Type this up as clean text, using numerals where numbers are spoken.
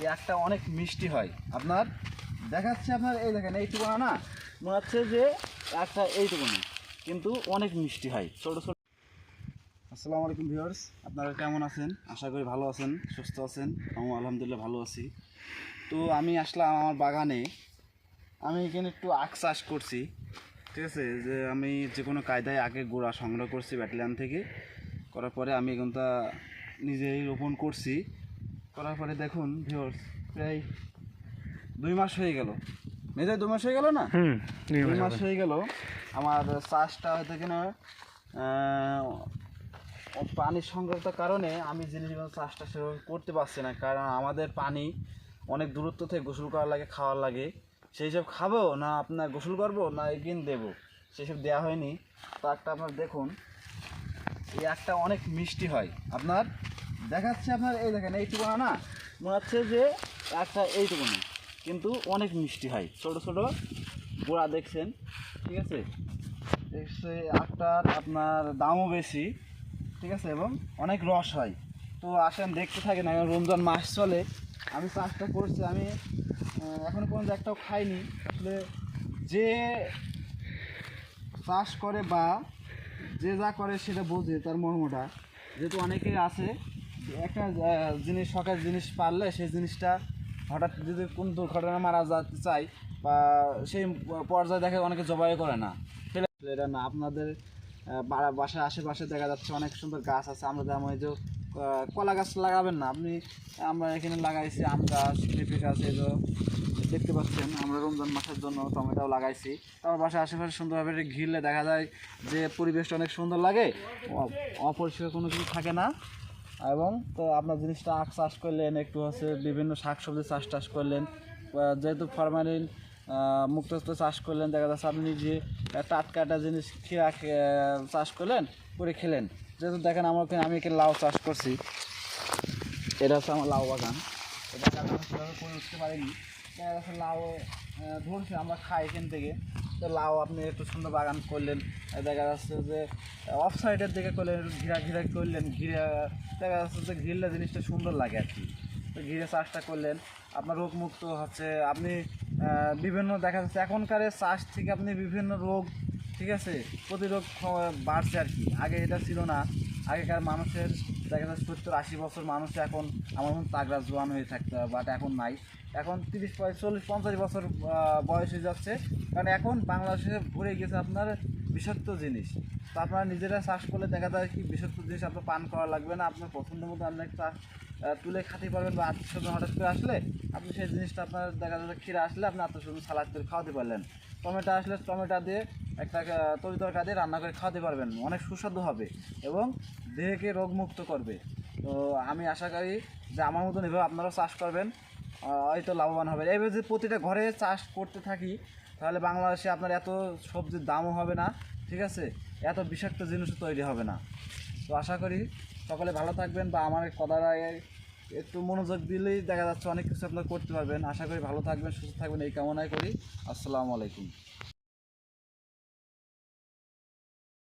এই একটা অনেক মিষ্টি হয়। আপনার দেখাচ্ছে, আপনার এই দেখেন এইটুকুনা না, মনে হচ্ছে যে একটা এইটুকুনি, কিন্তু অনেক মিষ্টি হয় ছোটো ছোটো। আসসালামু আলাইকুম ভিউয়ার্স, আপনারা কেমন আছেন? আশা করি ভালো আছেন, সুস্থ আছেন। আমি আলহামদুলিল্লাহ ভালো আছি। তো আমি আসলাম আমার বাগানে, আমি এখানে একটু আখ চাষ করছি। ঠিক আছে, যে আমি যে কোনো কায়দায় আখের গোড়া সংগ্রহ করছি ব্যাটালিয়ান থেকে, করার পরে আমি এখানটা নিজেই রোপণ করছি। করার পরে দেখুন ভিউয়ার্স, প্রায় 2 মাস হয়ে গেল। মেজায় 2 মাস হয়ে গেল না? 2 মাস হয়ে গেল আমার চাষটা হয়তো কিনা পানির সংকটের কারণে আমি জিনিসগুলো চাষটা সেভাবে করতে পারছি না। কারণ আমাদের পানি অনেক দূরত্ব থেকে গোসল করা লাগে, খাওয়ার লাগে। সেই সব খাবো না, আপনার গোসল করবো না এগিয়ে দেবো, সেসব দেওয়া হয়নি। তো একটা আপনার দেখুন, এই একটা অনেক মিষ্টি হয়। আপনার দেখাচ্ছে, আপনার এই দেখেন এইটুকুনা না, মনে হচ্ছে যে একটা এইটুকুনি, কিন্তু অনেক মিষ্টি হয়। ছোটো ছোটো গোড়া দেখছেন, ঠিক আছে। আখটার আপনার দামও বেশি, ঠিক আছে, এবং অনেক রস হয়। তো আসেন দেখতে থাকেন। এখন রমজান মাস চলে, আমি চাষটা করছি, আমি এখনও পর্যন্ত একটাও খাইনি। আসলে যে চাষ করে বা যে যা করে সেটা বোঝে তার মর্মটা। যেহেতু অনেকেই আছে একটা জিনিস, শখের জিনিস পারলে সেই জিনিসটা হঠাৎ যদি কোন দুর্ঘটনা মারা যেতে চায় বা সেই পর্যায়ে দেখে অনেকে জবাই করে না, এটা না। আপনাদের বাসার আশেপাশে দেখা যাচ্ছে অনেক সুন্দর গাছ আছে। আমরা যেমন এই যে কলা গাছ লাগাবেন না আপনি, আমরা এখানে লাগাইছি আম গাছ, পেঁপে গাছ, এই যে দেখতে পাচ্ছেন। আমরা রমজান মাসের জন্য টমেটোও লাগাইছি। আমার বাসার আশেপাশে সুন্দরভাবে ঘিরলে দেখা যায় যে পরিবেশটা অনেক সুন্দর লাগে, অপরিষ্কার কোনো কিছু থাকে না। এবং তো আপনার জিনিসটা আখ চাষ করলেন, একটু হচ্ছে বিভিন্ন শাকসবজি টাস করলেন, যেহেতু ফরমালিন মুক্ত চাষ করলেন, দেখা যাচ্ছে আপনি নিজে টাটকা একটা জিনিস চাষ করলেন, করে খেলেন। যেহেতু দেখেন আমি এখানে লাউ চাষ করছি, এটা হচ্ছে আমার লাউ বাগান। এটা আমি সেভাবে করে উঠতে পারিনি, দেখা যাচ্ছে লাউ ধরছে, আমরা খাই এখান থেকে। তো লাউ আপনি একটু সুন্দর বাগান করলেন, দেখা যাচ্ছে যে অফ সাইডের দিকে করলেন, ঘিরা ঘিরা করলেন, ঘিরে দেখা যাচ্ছে যে ঘিরলে জিনিসটা সুন্দর লাগে আর কি। তো ঘিরে চাষটা করলেন, আপনার রোগমুক্ত হচ্ছে। আপনি বিভিন্ন দেখা যাচ্ছে এখনকার চাষ থেকে আপনি বিভিন্ন রোগ, ঠিক আছে, প্রতিরোধ বাড়ছে আর কি। আগে এটা ছিল না। আগেকার মানুষের দেখা যাচ্ছে 70-80 বছর মানুষ এখন আমার মতো তাগড়া জোয়ান হয়ে থাকতে, বাট এখন নাই। এখন 30-40-50 বছর বয়স হয়ে যাচ্ছে। কারণ এখন বাংলাদেশে ভরে গেছে আপনার বিষাক্ত জিনিস। তো আপনারা নিজেরা চাষ করলে দেখা যায় কি বিষাক্ত জিনিস আপনার পান করা লাগবে না, আপনার পছন্দের মতো আপনি একটা তুলে খাতে পারবেন। বা আত্মীয়স্বজন হঠাৎ করে আসলে আপনি সেই জিনিসটা আপনার দেখা যাচ্ছে ক্ষীরা আসলে আপনি আত্মীয়স্বজন সালাদ করে খাওয়াতে পারলেন। টমেটো আসলে টমেটো দিয়ে একটা তরি তরকারি দিয়ে রান্না করে খাওয়াতে পারবেন, অনেক সুস্বাদু হবে এবং দেহকে রোগমুক্ত করবে। তো আমি আশা করি যে আমার মতন এভাবে আপনারাও চাষ করবেন, হয়তো লাভবান হবে। এইভাবে যদি প্রতিটা ঘরে চাষ করতে থাকি তাহলে বাংলাদেশে আপনার এত সবজির দামও হবে না, ঠিক আছে, এত বিষাক্ত জিনিসও তৈরি হবে না। তো আশা করি সকলে ভালো থাকবেন, বা আমার কথাটা একটু মনোযোগ দিলেই দেখা যাচ্ছে অনেক কিছু আপনারা করতে পারবেন। আশা করি ভালো থাকবেন, সুস্থ থাকবেন, এই কামনাই করি। আসসালামু আলাইকুম।